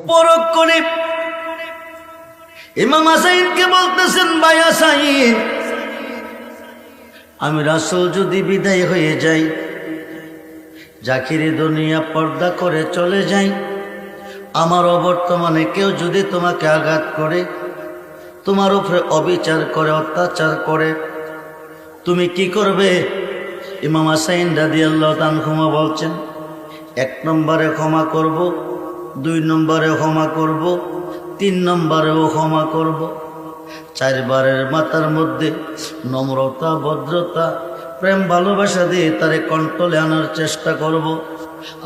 পরখ করে ইমাম হাসাইনকে বলতেছেন, ভাই হাসাইন, আমি রাসূল যদি বিদায় হয়ে যাই, জাকিরে দুনিয়া পর্দা করে চলে যাই, আমার অবর্তমানে কেউ যদি তোমাকে আঘাত করে, তোমার উপরে অবিচার করে, অত্যাচার করে, তুমি কি করবে? ইমাম হাসাইন রাদিয়াল্লাহু তাআলা ক্ষমা বলছেন, 1 নম্বরে ক্ষমা করব, 2 নম্বরে ক্ষমা করব, 3 নম্বরেও ক্ষমা করব, 4 বারের মাথার মধ্যে নম্রতা, ভদ্রতা, প্রেম, ভালোবাসা দিয়ে তারে কন্ট্রোলে আনার চেষ্টা করব।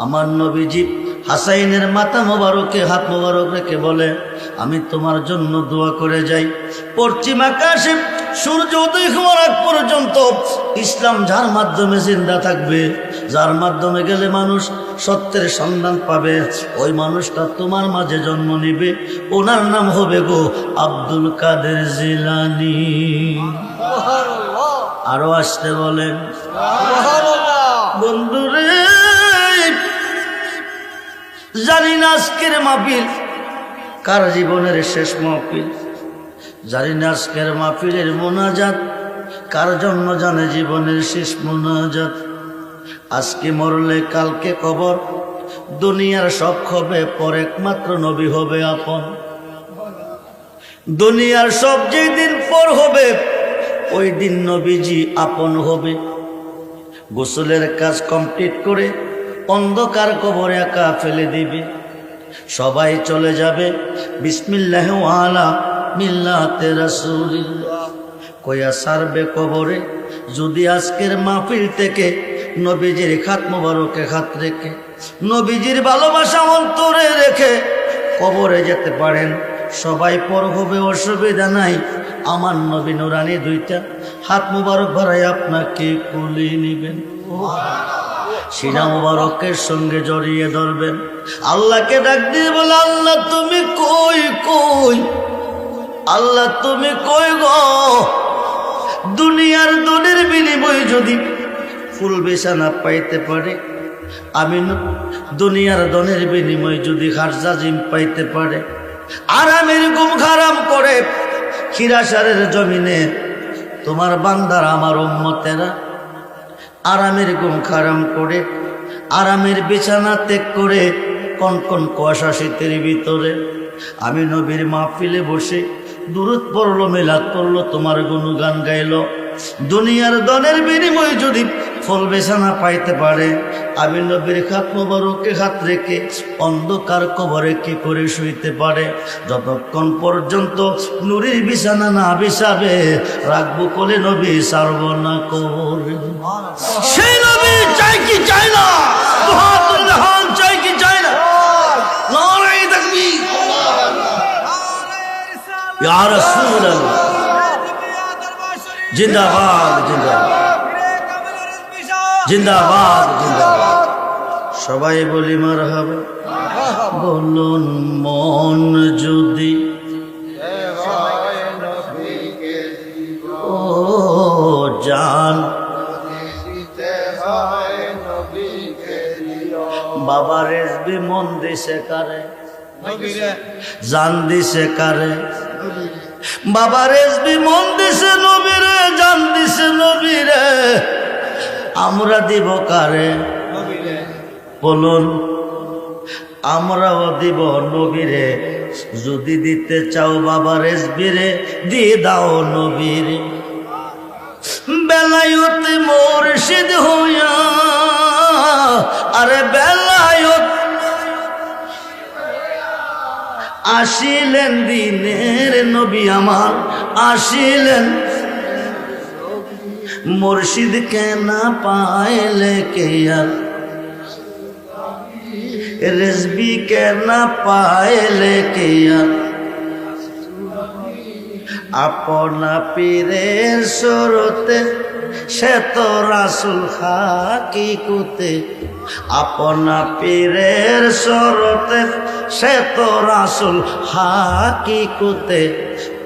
আমার নবীজি হাসাইনের মাথা মোবারকে হাত মোবারক রেখে বলে, আমি তোমার জন্য দোয়া করে যাই। পশ্চিম আকাশে সূর্য উদয় হওয়ার আগ পর্যন্ত ইসলাম যার মাধ্যমে জিন্দা থাকবে, যার মাধ্যমে গেলে মানুষ সত্যের সন্ধান পাবে, ওই মানুষটা তোমার মাঝে জন্ম নিবে। ওনার নাম হবে গো আব্দুল কাদের জিলানী। আরো আসতে বলেন বন্ধুরে। জানি না আজকের মাহফিল কার জীবনের শেষ মাহফিল, জানি না আজকের মাহফিলের মোনাজাত কার জন্য জানে জীবনের শেষ মোনাজাত। আজকে মরলে কালকে কবর, দুনিয়ার সব হবে পর, একমাত্র নবী হবে আপন। দুনিয়ার সব যেদিন পর হবে, ওই দিন নবীজি আপন হবে। গোসলের কাজ কমপ্লিট করে অন্ধকার কবরে একা ফেলে দিবে, সবাই চলে যাবে। বিসমিল্লাহ ওয়ালা মিল্লাতে রাসূলিল্লাহ কয়া সারবে কবরে। যদি আজকের মাহফিল থেকে নবীজির খাত মোবারকে খাত রেখে, নবীজির ভালোবাসা অন্তরে রেখে কবরে যেতে পারেন, সবাই পর হবে, অসুবিধা নাই। আমার নবী নুরানি 2টা হাত মোবারক ভরাই আপনাকে কুলি নিবেন, সিনা মোবারকের সঙ্গে জড়িয়ে ধরবেন, আল্লাহকে ডাক দিয়ে বলে, আল্লাহ তুমি কই কই, আল্লাহ তুমি কই গো। দুনিয়ার দনের বিনিময়ে যদি ফুল বিছানা পাইতে পারে, আমি দুনিয়ার দনের বিনিময়ে যদি খারজাজিম পাইতে পারে, আরামের ঘুম হারাম করে খিরাসারের জমিনে তোমার বান্দারা আমার উম্মতেরা আরামের ঘুম হারাম করে, আরামের বিছানা ত্যাগ করে, কনকন কুয়াশা শীতের ভিতরে আমি নবীর মাহফিলে বসে দুরূদ পড়লো, মিলাদ করলো, তোমার গুণগান গাইলো। দুনিয়ার দনের বিনিময়ে যদি ফল বেছানা পাইতে পারে, আমি নবীর খাত মোবারকে হাত রেখে অন্ধকার কবরে কি করে শুইতে পারে? যতক্ষণ পর্যন্ত নুরির বিছানা না বিছাবে, রাখবো কোলে নবী, সারব না কবরে। সেই নবী চাই কি চাই না? চাই কি চাই না? নারায়ে তাকবীর, ইয়া রাসূলুল্লাহ, জিন্দাবাদ জিন্দাবাদ জিন্দাবাদ জিন্দাবাদ। সবাই বলি মারহাবা। বলুন মন যদি ও জান, বাবা রেজবি মন দিছে কারে, জান দিছে কারে? বাবা রেজবি মন দিছে নবীরে, জান দিছে নবীরে, আমরা দিব কারে? বলুন, আমরাও দিব নবীরে। যদি দিতে চাও বাবা রেজবিরে, দিয়ে দাও নবীরে। বেলায়ত মুর্শিদ হইয়া, আরে বেলায়ত আসিলেন দিনের নবী আমার, আসিলেন মুর্শিদ কে না পাইলে কে আর, রেজবি কে না পাইলে কে আর, আপনা পীরের সুরতে সে তো রাসূল হাকিকতে, আপনা পীরের সুরতে সে তো রাসূল হাকিকতে।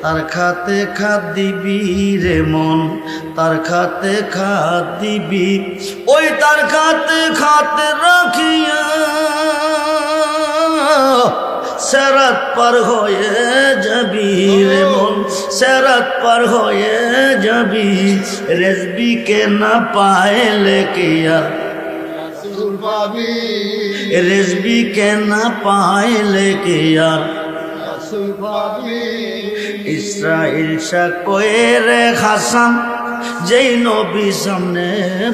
তার খাতে খাত দিবি রে মন, তার খাতে খাত দিবি, ওই তার খাতে খাতে রাখিয়া সেরাত পার হয়ে যাবি রে মন, সেরাত পার হয়ে যাবি, রেজবিকে না পাইলে কি আর রেজবিকে না পাইলে কি আর ইসরাইল শাহ কয়ে রে হাসান, যেই নবী সামনে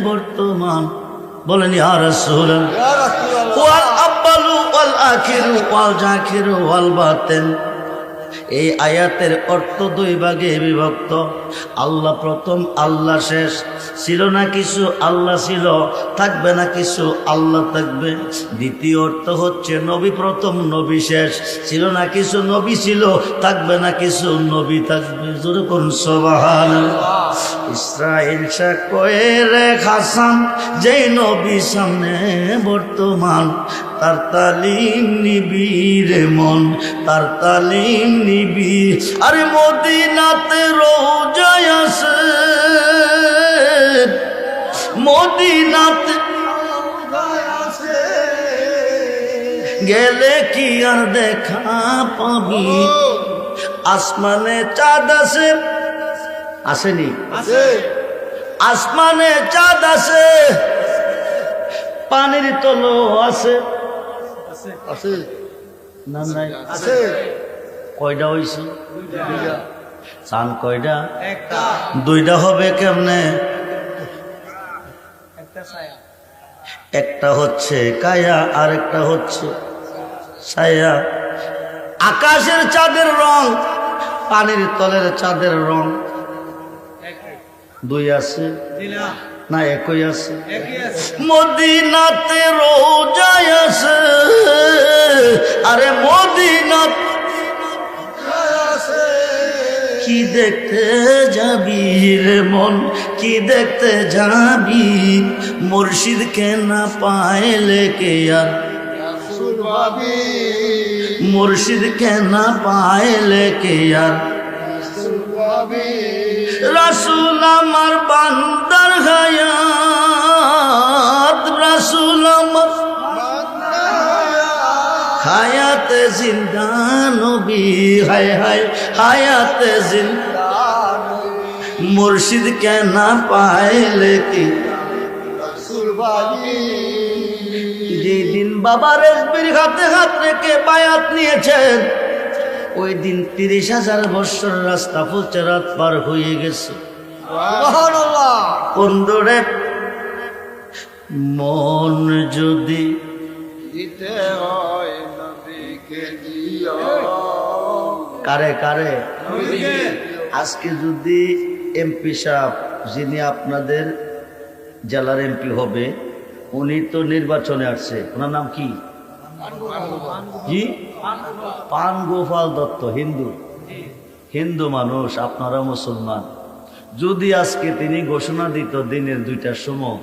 বর্তমান, বলেন ইয়া রাসূলুল্লাহ। ওয়াল আব্বালু ওয়াল আখিরু ওয়াল জাকিরু ওয়াল বাতিন। এই আয়াতের অর্থ দুই ভাগে বিভক্ত। আল্লাহ প্রথম, আল্লাহ শেষ। ছিল না কিছু, আল্লাহ ছিল। থাকবে না কিছু, আল্লাহ থাকবে। দ্বিতীয় অর্থ হচ্ছে নবী প্রথম, নবী শেষ। ছিল না কিছু, নবী ছিল। থাকবে না কিছু, নবী থাকবে। জোরে কোন সুবহানাল্লাহ। ইসরাইল শাহ কয়ে রে হাসান, যেই নবী সামনে বর্তমান, তার তালিম নিবি রে মন, তার তালিম নিবি। আরে মদিনাতে রোজায় আছে, মদিনাতে গেলে কি আর দেখা পাবি। আসমানে চাঁদ আছে, আসেনি? আসমানে চাঁদ আছে, পানির তলো আছে, না নাই? কয়টা হইছে? চাঁদ কয়টা? দুইটা হবে কেমনে? একটা হচ্ছে কায়া, আর একটা হচ্ছে ছায়া। আকাশের চাঁদের রং, পানির তলের চাঁদের রং দুই আছে না একই আছে? মদিনাতে রোজায় আছে, আরে মদিনাতে কি দেখতে যাবি রে মন, কি দেখতে যাবি, মুর্শিদকে না পাইলে কে আর মুর্শিদকে না পাইলে কে আর রাসূল আমার বান্দার হায়াত, রাসূল আমার হায়াতে জিন্দা নবী, হায় হায় হায়াতে জিন্দা মুর্শিদকে না পাইলে কি। যেদিন বাবা রেজবির হাতে হাত রেখে বায়াত নিয়েছেন, ওই দিন 30,000 বছর রাস্তা ফুলছে, রাত পার হয়ে গেছে। বন্ধুরে মন যদি দিতে হয় নবীকে দিও, কারে কারে? আজকে যদি এমপি সাহেব, যিনি আপনাদের জেলার এমপি হবে, উনি তো নির্বাচনে আসছে, ওনার নাম কি? জি, পান গোপাল দত্ত। হিন্দু, হিন্দু মানুষ, আপনারা মুসলমান। যদি আজকে তিনি ঘোষণা দিত দিনের 2টার সময়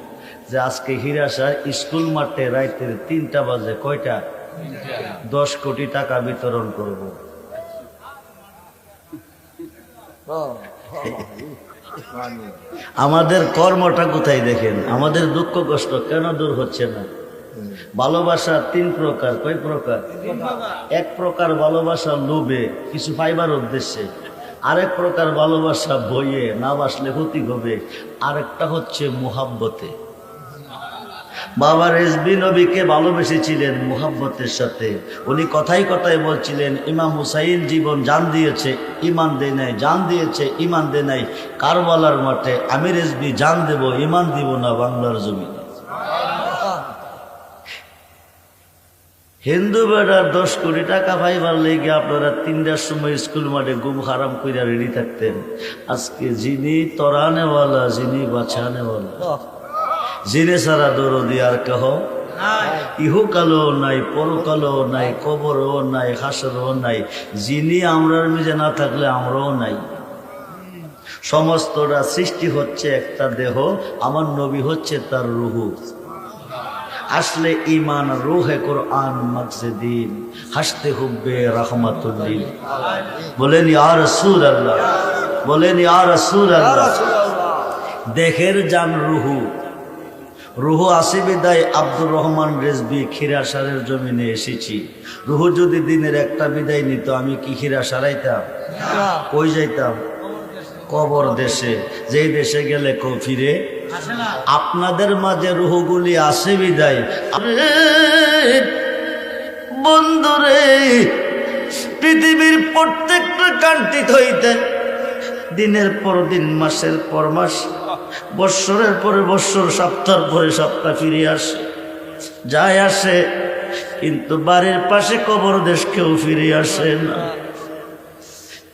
যে আজকে হিরাসার স্কুল মাঠে রাইতের 3টা বাজে, কয়টা? 10 কোটি টাকা বিতরণ করব। আমাদের কর্মটা কোথায় দেখেন? আমাদের দুঃখ কষ্ট কেন দূর হচ্ছে না? ভালোবাসা 3 প্রকার। কয় প্রকার? এক প্রকার ভালোবাসা লোভে, কিছু পাইবার উদ্দেশ্যে। আরেক প্রকার ভালোবাসা বইয়ে, না বাসলে ক্ষতি হবে। আরেকটা হচ্ছে মুহাব্বতে। বাবা রেজবি নবীকে ভালোবেসেছিলেন মুহাব্বতের সাথে। উনি কথায় কথায় বলছিলেন, ইমাম হুসাইন জীবন জান দিয়েছে, ইমান দেয় নাই, জান দিয়েছে, ইমান দেয় নাই কারবালার মাঠে। আমি রেজবি জান দেব, ইমান দিব না বাংলার জমিনে। হিন্দু বেড়ার 10 কোটি টাকা পাইবার লেগে আপনারা 3টার সময় স্কুল মাঠে গুম হারাম কইরা রেডি থাকতেন। আজকে যিনি তরানেওয়ালা, যিনি বাঁচানেওয়ালা, যিনি সারা দরদি আর কেহ ইহকালও নাই, পরকালও নাই, কবরও নাই, হাসরও নাই। যিনি আমরার মিজে না থাকলে আমরাও নাই। সমস্তটা সৃষ্টি হচ্ছে একটা দেহ, আমার নবী হচ্ছে তার রুহু। আসলে ইমান রুহে কোরআন মকসদিন, হাসতে হুব্বে রহমাতুল্লিল। বলেন ইয়া রাসূলুল্লাহ, বলেন ইয়া রাসূলুল্লাহ। দেহের জান রুহু, রুহু আসে বিদায় আব্দুর রহমান রেজবি খিরাসারের জমিনে এসেছি। রুহু যদি দিনের একটা বিদায় নিত আমি কি খিরা সারাইতাম? কই যাইতাম? কবর দেশে। যেই দেশে গেলে কেউ ফিরে আপনাদের মাঝে রুহুগুলি আসে বিদায়। বন্ধুরে, পৃথিবীর প্রত্যেকটা কান্ট্রি হইতে দিনের পর দিন, মাসের পর মাস, বৎসরের পরে বৎসর, সপ্তাহের পরে সপ্তাহ ফিরে আসে, যায় আসে, কিন্তু বাড়ির পাশে কবর দেশ কেউ ফিরে আসে না।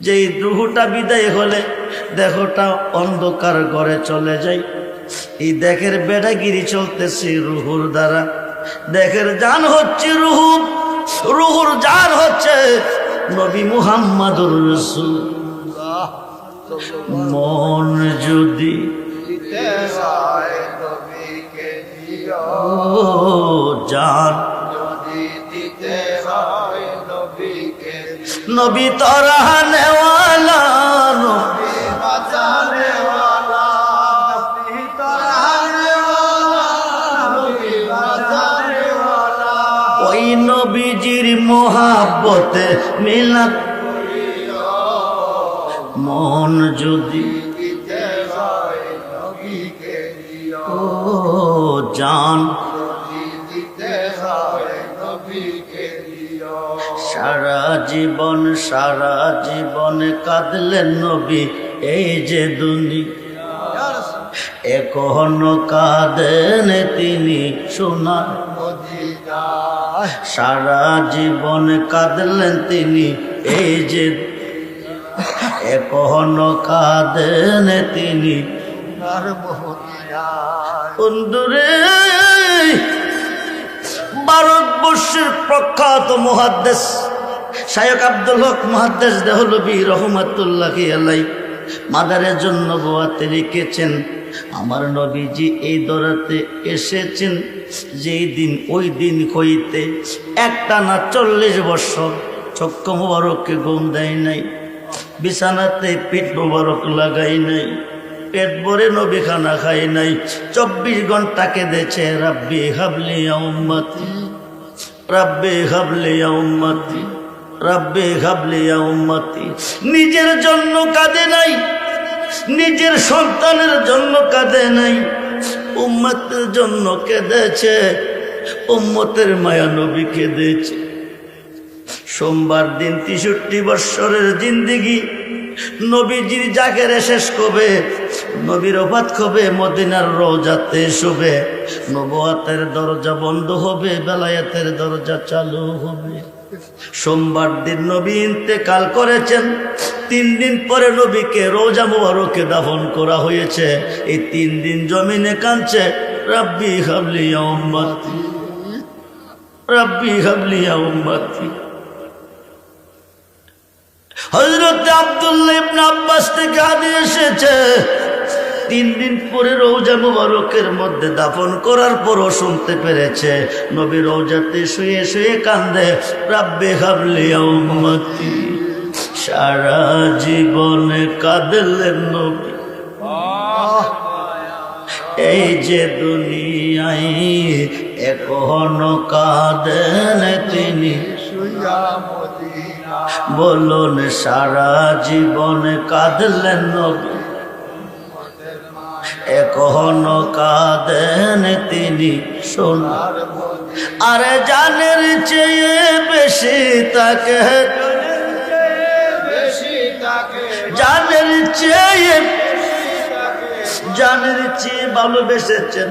যেই রুহুটা বিদায় হলে দেহটা অন্ধকার ঘরে চলে যায়। এই দেখের বেড়াগিরি চলতেছে রুহুর দ্বারা। দেখের জান হচ্ছে রুহু, রুহুর জান হচ্ছে নবী মুহাম্মদুর রাসূলুল্লাহ। মন যদি জান নবী তোরা নেওয়ালা, ওই নবীজির মোহাব্বতে মিলাদ মন যদি ও জান সারা জীবন কাঁদলেন নবী এই যে দুনিয়া, এখনো কাঁদেন তিনি সোনার মদিনা। সারা জীবন কাঁদলেন তিনি এই যে, এখনো কাঁদেন তিনি সোনার মদিনা। বন্ধুরে, ভারতবর্ষের প্রখ্যাত মুহাদ্দিস শায়খ আব্দুল হক মুহাদ্দিস দেহলভী রহমাতুল্লাহি আলাইহি মাদারে নবুওয়াতে লিখেছেন, আমার নবীজি এই দরাতে এসেছেন যেই দিন, ওই দিন হইতে একটানা 40 বছর চক্ষু মুবারককে ঘুম দেয় নাই, বিছানাতে পিঠ মুবারক লাগাই নাই, পেট ভরে নবী খানা খাই নাই, 24 ঘন্টা কেঁদেছে, রাব্বি হাবলি ইয়া উম্মতি, রাব্বি হাবলি ইয়া উম্মতি, রাব্বি হাবলি ইয়া উম্মতি। নিজের জন্য কাঁদে নাই, নিজের সন্তানের জন্য কাঁদে নাই, উম্মতের জন্য কেঁদেছে, উম্মতের মায়া নবী কেঁদেছে। সোমবার দিন 63 বৎসরের জিন্দেগি নবীজির জাকেরে শেষ কবে, নবীর ওফাত কবে, মদিনার রওজাতে শুবে, নবুয়াতের দরজা বন্ধ হবে, বেলায়েতের দরজা চালু হবে। সোমবার দিন নবী ইন্তেকাল করেছেন, 3 দিন পরে নবীকে রওজা মুবারকে দাফন করা হয়েছে। এই 3 দিন জমিনে কাঁদছে, রাব্বি হাবলি ইয়া উম্মতি, রাব্বি হাবলি ইয়া উম্মতি। হযরত আব্দুল্লাহ ইবনে আব্বাস থেকে হাদিস এসেছে, 3 দিন পরে রওজা মুবারকের মধ্যে দাফন করার পরও শুনতে পেরেছে নবী রওজাতে শুয়ে শুয়ে কান্দে, রাব্বি হাবলি ইয়া উম্মতি। সারা জীবনে কাঁদলেন নবী এই যে দুনিয়ায়, এখনো কাঁদেন তিনি বলুন। সারা জীবনে কাঁদলেন নবী, এখনো কাঁদেন তিনি সোনার। আরে জানের চেয়ে বেশি তাকে, জানের চেয়ে ভালোবেসেছেন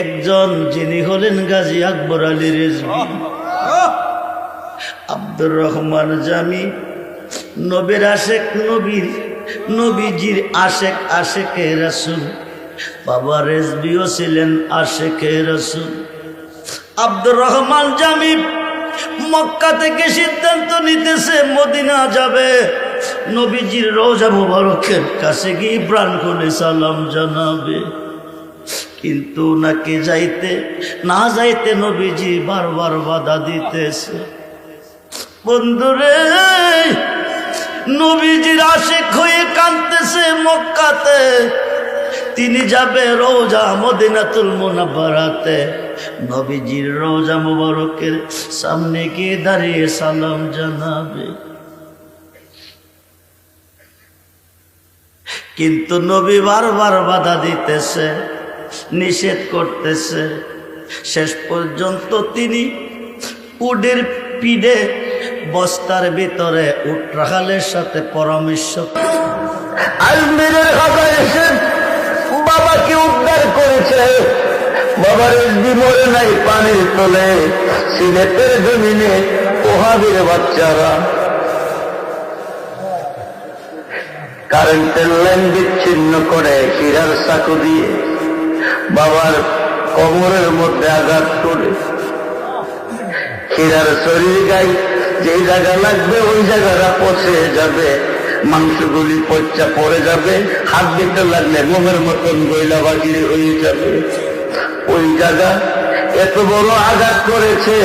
একজন, যিনি হলেন গাজী আকবর আলী রেজভী। আব্দুর রহমান জামি নবীর আশেক, নবীজির আশেক, আশেকে রাসূল। বাবা রেজভিও ছিলেন আশেকে রাসূল। আব্দুর রহমান জামি মক্কা থেকে সিদ্ধান্ত নিতেছে মদিনা যাবে, নবীজির রওজা মুবারকের কাছে গিয়ে প্রাণ খুলে সালাম জানাবে। কিন্তু নাকি যাইতে না যাইতে নবীজি বারবার বাধা দিতেছে। বন্ধুরে, নবীজির আশিক হয়ে কাঁদতেছে মক্কাতে, তিনি যাবে রওজা মদিনাতুল মুনাব্বারাতে, নবীজির রওজা মুবারকের সামনে গিয়ে দাঁড়িয়ে সালাম জানাবে। কিন্তু নবী বারবার বাধা দিতেছে, নিষেধ করতেছে। শেষ পর্যন্ত তিনি উটের পিঠে বস্তার ভিতরে উট রাখালের সাথে পরামর্শ আজমিরের খাতা এসে বাবাকে উদ্ধার করেছে। বাবার এসবি মরে নাই পানির তলে। সিলেটের জমিনে ওহাবির বাচ্চারা কারেন্টের লাইন বিচ্ছিন্ন করে হীরার চাকু দিয়ে বাবার কোমরের মধ্যে আঘাত করে হীরার শরীর গায়ে যেই জায়গা লাগবে ওই জায়গাটা পচে যাবে, মাংসগুলি পচা পড়ে যাবে, হাত দিতে লাগলে মোমের মতন গইলা বাগিয়ে হয়ে যাবে। ওই জায়গা এত বড় আঘাত করেছে,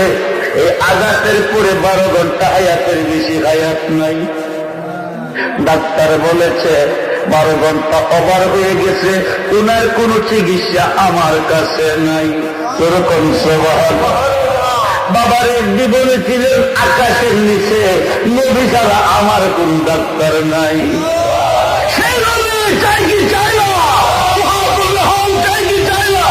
এই আঘাতের পরে 12 ঘন্টা হায়াতের বেশি হায়াত নাই। ডাক্তার বলেছে 12 ঘন্টা ওভার হয়ে গেছে, ওনার কোনো চিকিৎসা আমার কাছে নাই। এরকম সুবহানাল্লাহ। বাবার একদি বলেছিলেন আকাশের নিচে নবী ছাড়া আমার কোন ডাক্তার নাই। সেই নবী চাই কি চাই না, চাই কি চাই না,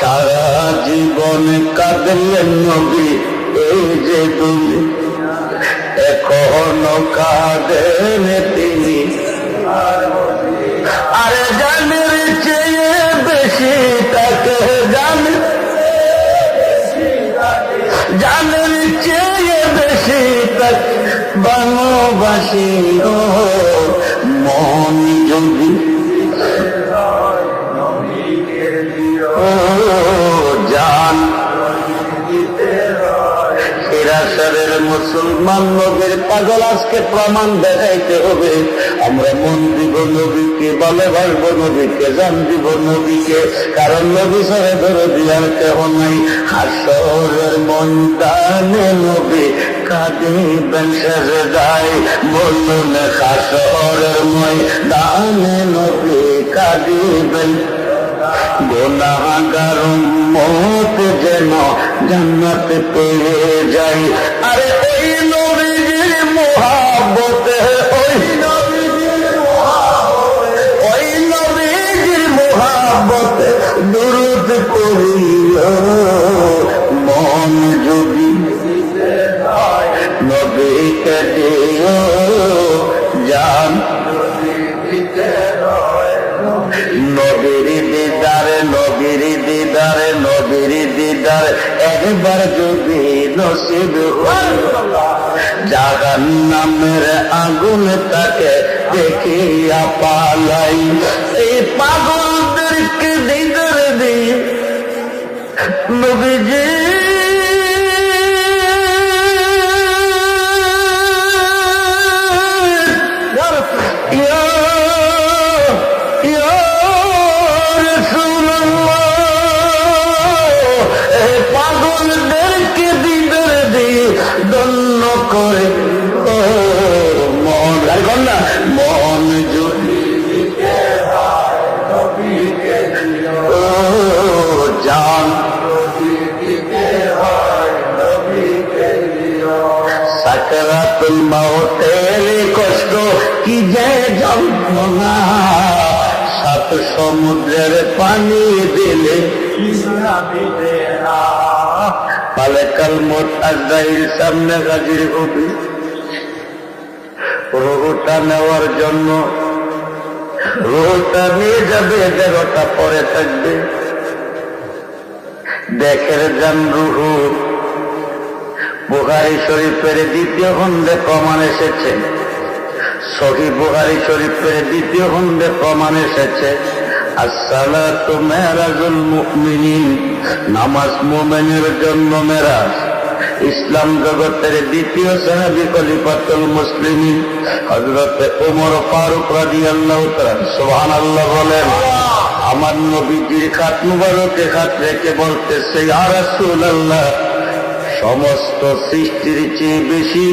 সারা জীবন কাঁদলেন নবী এই যে তুমি, এখনো কাঁদেন তিনি। আরে জানের চেয়ে বেশি তাকে জানে, জানের চেয়ে বেশি তাকে বাংলাবাসী মন যদি জান হিরাসরের মুসলমান নবীর পাগল আজকে প্রমাণ দেখাইতে হবে। আমরা মন দিব নবীকে, ভালোবাসবো নবীকে, জান দিব নবীকে, কারণ নবী সারে ধরে দিয়ার কেহ নাই। হাসরের ময়দানে নবী কাঁদিবেন সেজদায়, বলুন হাসরের ময়দানে নবী কাঁদিবেন। গুনাহগার উম্মত যেন জান্নাত পেয়ে যায়। আরে ওই নবীর মুহাব্বতে, ওই নবীর মুহাব্বতে দুরূদ পড়িও মন যদি নবীকে দিও জান। নবীর দিদারে, নবীর দিদারে, নবীর দিদারে একবার যদি নসিব হয়, জাহান্নামের আগুন তাকে দেখিয়া পালাই। এই পাগলদেরকে দিদার দিয়ে নবীজি পাগলদেরকে দিদার দিয়ে দন্য করে মন না মন যদি জান সাকরাতুল মাউতের কষ্ট কি যে যন্ত্রণা, 7 সমুদ্রের পানি দিলে মালাকুল মউত আজরাইল সামনে হাজির হবে রূহটা নেওয়ার জন্য। রূহটা নিয়ে যাবে, দেহটা পরে থাকবে। দেখের যান রূহ বুখারী শরীফের 2য় খণ্ডে প্রমাণ এসেছে, সহিহ বুখারী শরীফের 2য় খণ্ডে প্রমাণ এসেছে। আসসালাতু মেরাজুল মুমিনিন, নামাজ মুমিনের জন্য মেরাজ। ইসলাম জগতের দ্বিতীয় সাহাবী খলিফাতুল মুসলিমিন হযরত ওমর ফারুক রাদিয়াল্লাহু তাআলা সুবহানাল্লাহ বলেন, আমার নবীজির খাত মুবারকে হাত রেখে বলতেছে, ইয়া রাসূলুল্লাহ, সমস্ত সৃষ্টির চেয়ে বেশি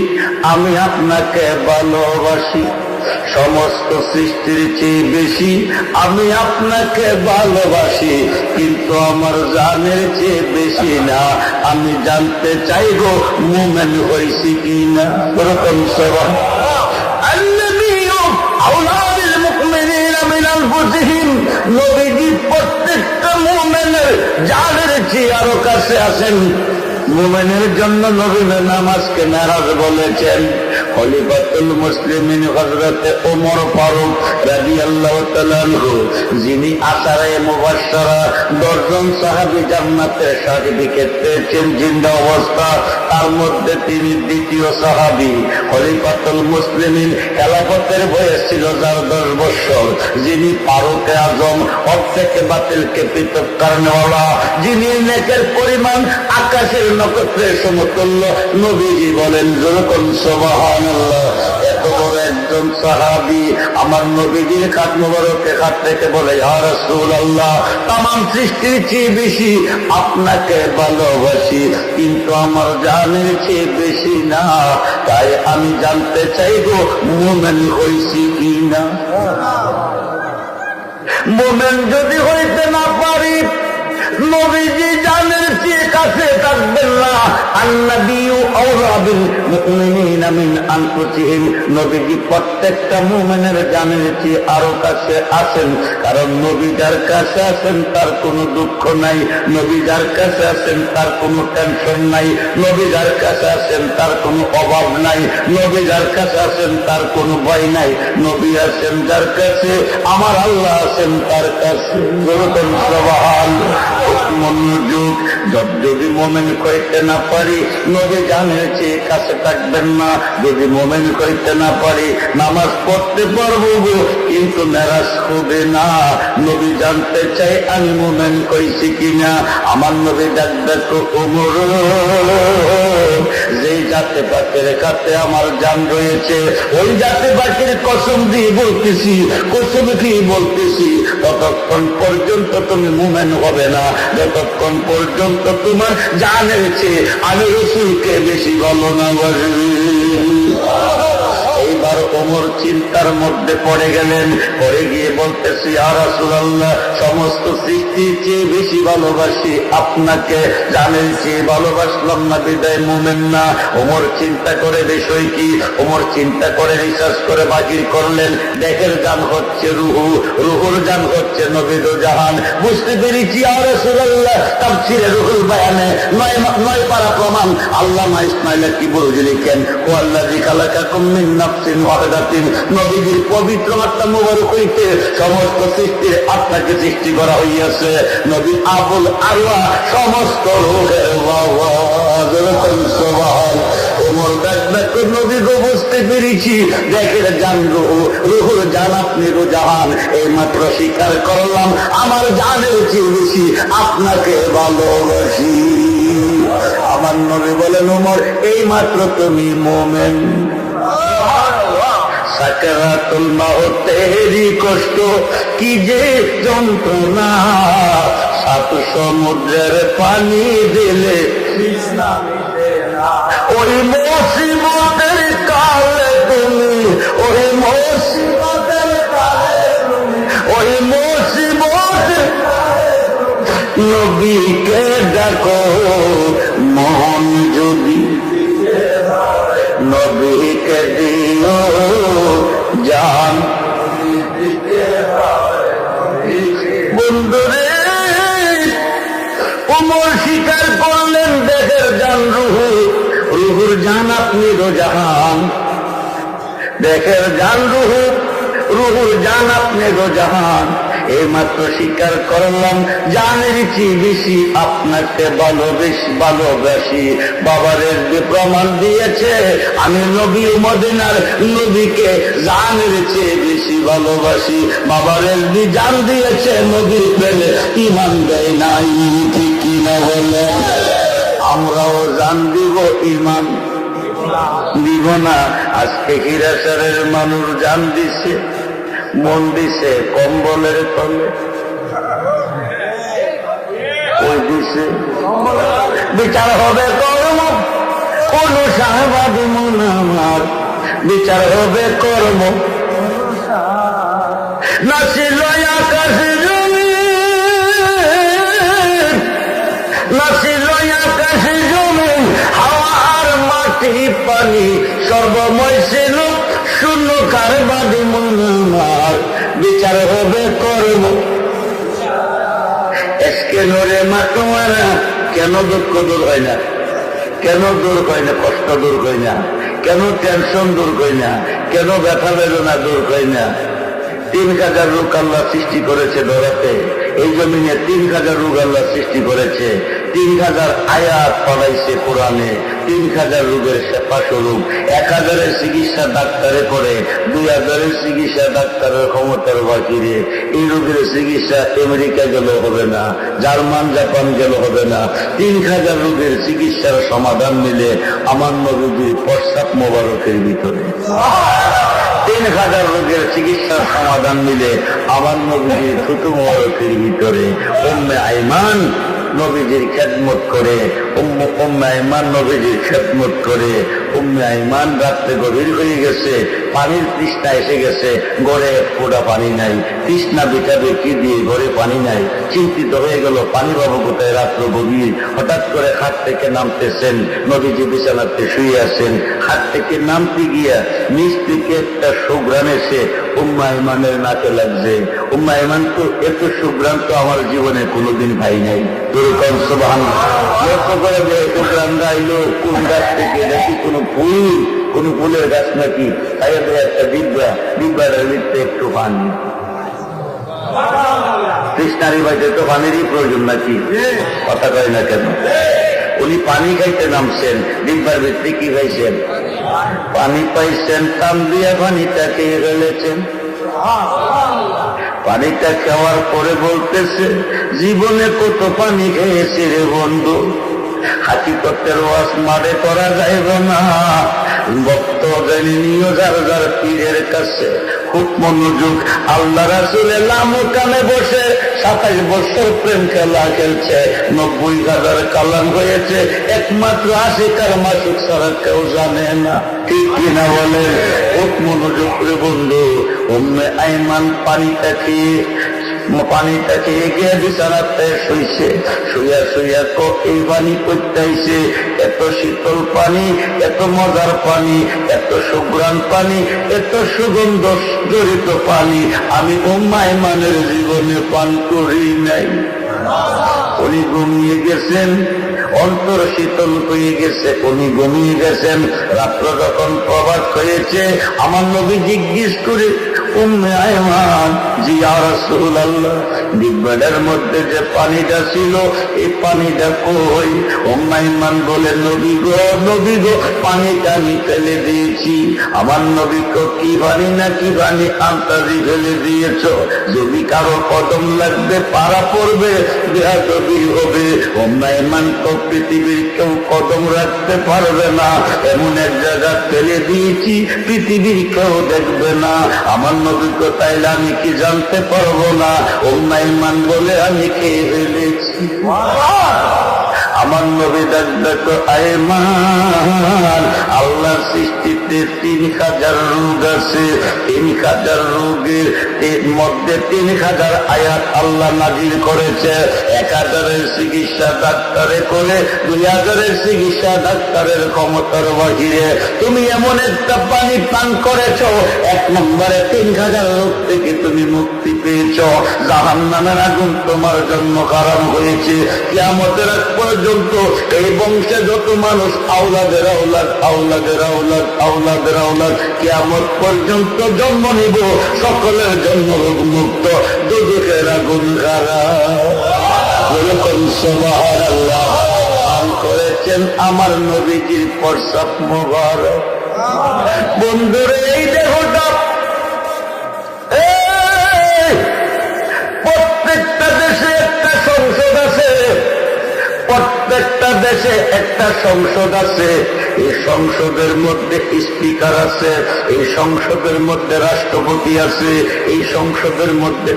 আমি আপনাকে ভালোবাসি। সমস্ত সৃষ্টির চেয়ে বেশি আমি আপনাকে ভালোবাসি, কিন্তু আমার জানের চেয়ে বেশি না। আমি জানতে চাইব মুমিন হইছি কিনা। এরকম সবাই নবীজি প্রত্যেকটা মুমিনের জানের চেয়ে আরো কাছে আছেন। মুমিনের জন্য নবী নামাজকে মেরাজ বলেছেন। খলিফাতুল মুসলিমিন হযরত ওমর ফারুক রাদিয়াল্লাহু তাআলা আনহু, যিনি আশারায়ে মুবাশশারা 10 জন সাহাবী জান্নাতের সার্টিফিকেট পেয়েছেন জিন্দা অবস্থা, তার মধ্যে তিনি দ্বিতীয় সাহাবী। খলিফাতুল মুসলিমিন খেলাফতের বয়স ছিল যার 10 বছর, যিনি ফারুকে আজম অর্থেকে বাতিলকে পৃথক করনেওয়ালা, যিনি নেকের পরিমাণ আকাশের নক্ষত্রের সমতুল্য। নবীজি বলেন, যখন সুবহানাল্লাহ, এত বড় একজন সাহাবী আমার নবীজির খাত মুবারকে হাত থেকে বলে, ইয়া রাসূলুল্লাহ, তামাম সৃষ্টির চেয়ে বেশি আপনাকে ভালোবাসি, কিন্তু আমার জানের চেয়ে বেশি না। তাই আমি জানতে চাইবো মুমিন হইছি কিনা। মুমিন যদি হইতে না পারি, নবীজি জানের চেয়ে কাছে থাকবেন না। আন-নাবিয়্যু আওলা বিল মুমিনিনা মিন আনফুসিহিম, নবীজি প্রত্যেকটা মুমিনের জানের চেয়ে আরো কাছে আছেন। কারণ নবী যার কাছে আছেন তার কোনো দুঃখ নাই, নবী যার কাছে আছেন তার কোনো টেনশন নাই, নবী যার কাছে আছেন তার কোনো অভাব নাই, নবী যার কাছে আছেন তার কোনো ভয় নাই। নবী আছেন যার কাছে, আমার আল্লাহ আছেন তার কাছে। সুবহানাল্লাহ। মনোযোগ, যদি মোমেন করতে না পারি, নবী জানের চেয়ে কাছে থাকবেন না। যদি মোমেন করতে না পারি, নামাজ পড়তে পারবো কিন্তু মেরাজ হবে না। নবী জানতে চাই আমি মোমেন কইছি কিনা। আমার নবী ডাক দেখো, ওমর, যে জাতে পাখির কাছে আমার জান রয়েছে, ওই জাতে পাখির কসম দিয়ে বলতেছি, কসম দিয়ে বলতেছি, ততক্ষণ পর্যন্ত তুমি মুমিন হবে না যতক্ষণ পর্যন্ত তোমার জানের চেয়ে আমি রাসূলকে বেশি ভালো না বাসি। এইবার ওমর চিন্তার মধ্যে পড়ে গেলেন, পড়ে গিয়ে বলতেছি, ইয়া রাসূলুল্লাহ, সমস্ত সৃষ্টির চেয়ে বেশি ভালোবাসি আপনাকে, জানের চেয়ে ভালোবাসলাম না বিদায় মুমিন না। ওমর চিন্তা করে বিষয় কি, ওমর চিন্তা করে রিসার্চ করে বাজির করলেন, দেখের জান হচ্ছে রুহু, রুহুর জান হচ্ছে নবীর জাহান। বুঝতে পেরেছি ইয়া রাসূলুল্লাহ। তাফসীরে রুহুল বায়ানে 9 পারা প্রমাণ আল্লামা ইসমাঈল কি বলে লিখেন, ওয়াল্লাযী খালাকাকুম মিন নাফসিন ওয়াহিদাতিন, নবীজির পবিত্র আত্মা মুবারক হইতে সমস্ত সৃষ্টির আত্মাকে সৃষ্টি করা হইয়াছে। নবী আবুল আরওয়াহ সমস্ত রূহের বাবা। ওমর ডাক নবীকে বুঝতে পেরেছি, দেখের জান রুহু, রুহুর জান আপনি জাহান। এই মাত্র স্বীকার করলাম আমার জানের চেয়ে বেশি আপনাকে ভালোবাসি। আমার নবী বলেন, ওমর, এই মাত্র তুমি মুমিন। সাকারাতুল মাউতেরই কষ্ট কি যে যন্ত্রণা, 7 সমুদ্রের পানি দিলে ওই মুসিবতের কালে তুমি, ওই মুসিবতের কালে তুমি, ওই মুসিবতের নবীকে ডাকো মন যদি, নবীকে দিও জান। বন্ধুরে, ওমর স্বীকার করলেন, দেখের জান রুহু, রুহুর জান আপনি জাহান। দেখের জান রুহু, রুহুর জান আপনি জাহান। এই মাত্র স্বীকার করলাম জানের চেয়ে বেশি আপনাকে ভালোবাসি। বাবারের যে প্রমাণ দিয়েছে, আমি নবী মদিনার নবীকে জানের চেয়ে বেশি ভালোবাসি। বাবারের যে জান দিয়েছে, নবীর প্রেমে ঈমান দেয় নাই, ঠিক কিনা বলে? আমরাও জান দিব, ইমান দিব না। আজকে হিরাসারের মানুষ জান দিছে, মন দিছে কম্বলের তলে, ওই দিছে। বিচার হবে কর্ম, কোন সাহেবাদী মন আমার, বিচার হবে কর্ম। নাছিল আকাশ জমি, নাছিল আকাশ জমি, হাওয়া আর মাটি পানি সর্বময় ছিল শূন্য কারবাদী মন আমার, বিচার হবে কর্ম। এসকেনরে মা তোমারা কেন দুঃখ দূর হয় না, কেন দূর হয় না, কষ্ট দূর হয় না, কেন টেনশন দূর হয় না, কেন ব্যথা বেদনা দূর হয় না? 3000 রোগ আল্লাহ সৃষ্টি করেছে ধরাতে, এই জমিনে 3000 রোগ আল্লাহ সৃষ্টি করেছে, 3000 আয়াত পড়াইছে কোরআনে, 3000 রোগের শেফা স্বরূপ। 1000-এর চিকিৎসা ডাক্তারে করে, 2000-এর চিকিৎসা ডাক্তারের ক্ষমতার বাকিরে। এই রোগের চিকিৎসা আমেরিকা গেল হবে না, জার্মান জাপান গেল হবে না। 3000 রোগের চিকিৎসার সমাধান মিলে আমার নবীর প্রস্তাব মোবারকের ভিতরে। 3000 রোগের চিকিৎসার সমাধান মিলে আমার নবীর থুতু মোবারকের ভিতরে। উম্মে আইমান নবীজির খেদমত করে, উম্মে আইমান নবীজির খেদমত করে। উম্মে আইমান রাত্রে গভীর হয়ে গেছে, পানির তৃষ্ণা এসে গেছে, ঘরে এক ফোঁটা পানি নাই। তৃষ্ণা বিটাবে কি দিয়ে, ঘরে পানি নাই। চিন্তিত হয়ে গেল, পানি পাবো কোথায়? রাত্র গভীর। হঠাৎ করে খাট থেকে নামতেছেন, নবীজি বিছানাতে শুয়ে আছেন। খাট থেকে নামতে গিয়া নিচ থেকে একটা সুঘ্রাণ এসে উম্মে আইমানের নাকে লাগছে। উম্মে আইমান তো এত সুঘ্রাণ তো আমার জীবনে কোনোদিন ভাই নাই। দুরকম সুবহানাল্লাহ। লক্ষ্য করে যে সুঘ্রাণ আইলো কোন গাছ থেকে, নাকি কোনো ফুল, কোন ফুলের গাছ নাকি? তাই একটা ডিব্বা, ডিব্বাটার ভিতরে একটু পানি। কৃষ্ণারি বাড়িতে তো পানিরই প্রয়োজন নাকি? কথা কয় না কেন? উনি পানি খাইতে নামছেন, ডিব্বার ভিতরে কি খাইছেন? পানি পাইছেন, টান দিয়া পানিটা খেয়ে ফেলেছেন। পানিটা খাওয়ার পরে বলতেছে, জীবনে কত পানি খেয়েছি রে বন্ধু, হাকিকতের ওয়াজ মারে করা যাইবে না। ভক্ত জানি নিও যার যার পীরের কাছে, খুব মনোযোগ। আল্লাহ রাসূলের লামকানে বসে 27 বছর প্রেম খেলা খেলছে, 90,000 কালাম হয়েছে, একমাত্র আশিকার মাসুক ছাড়া কেউ জানে না। ঠিক কিনা বলে? খুব মনোযোগ রে বন্ধু। উম্মে আইমান পানিটা খেয়ে গিয়ে বিছানাতে শুইছে। শুইয়া শুইয়া এই পানি করতেছে, এত শীতল পানি, এত মজার পানি, এত সুঘ্রাণ পানি, এত সুগন্ধ জড়িত পানি আমি উম্মে আইমানের জীবনে পান করি নাই। উনি ঘুমিয়ে গেছেন, অন্তর শীতল হয়ে গেছে, উনি ঘুমিয়ে গেছেন। রাত্র যখন প্রভাত হয়েছে, আমার নবী জিজ্ঞেস করে, উম্মে আইমান, জি ইয়া রাসূলুল্লাহ, ডিব্বাটার মধ্যে যে পানিটা ছিল, এই পানিটা কই? উম্মে আইমান বলে, নবী গো, পানিটা আমি ফেলে দিয়েছি। আমার নবী কো, কি পানি না কি পানি আন্তাজি ফেলে দিয়েছ? যদি কারো কদম লাগবে, পারা পড়বে, বেয়াদবি হবে। উম্মে আইমান তো পৃথিবীর কেউ কদম রাখতে পারবে না, এমন এক জায়গা ফেলে দিয়েছি পৃথিবীর কেউ দেখবে না। আমার নবী তো তাইলে আমি কি জানতে পারবো না? উম্মে আইমান বলে, আমি খেয়ে ফেলেছি। আমার নবী ডাকতো, আইমান, আল্লাহর সৃষ্টিতে 3000 রোগ আছে, 3000 রোগের মধ্যে 3000 আয়াত আল্লাহ নাজিল করেছে। 1000-এর চিকিৎসা ডাক্তারে করে, 2000-এর চিকিৎসা ডাক্তারের ক্ষমতার বাহিরে। তুমি এমন একটা পানি পান করেছ, 1 নম্বরে 3000 রোগ থেকে তুমি মুক্তি পেয়েছ। জাহান্নামের আগুন তোমার জন্য হারাম হয়েছে। কিয়ামতের আগ পর্যন্ত এই বংশে যত মানুষ আওলাদের আওলাদ কিয়ামত পর্যন্ত জন্ম নিব, সকলের জন্য রোগ মুক্ত, দুজকের আগুন হারাম। সুবহানাল্লাহ। পান করেছেন আমার নবীজির প্রস্রাব মোবারক। বন্ধুরে, এই দেহটা প্রত্যেকটা দেশে একটা সংসদ আছে, প্রত্যেকটা দেশে একটা সংসদ আছে, এই সংসদের মধ্যে স্পিকার আছে, এই সংসদের মধ্যে রাষ্ট্রপতি আছে, এই সংসদের মধ্যে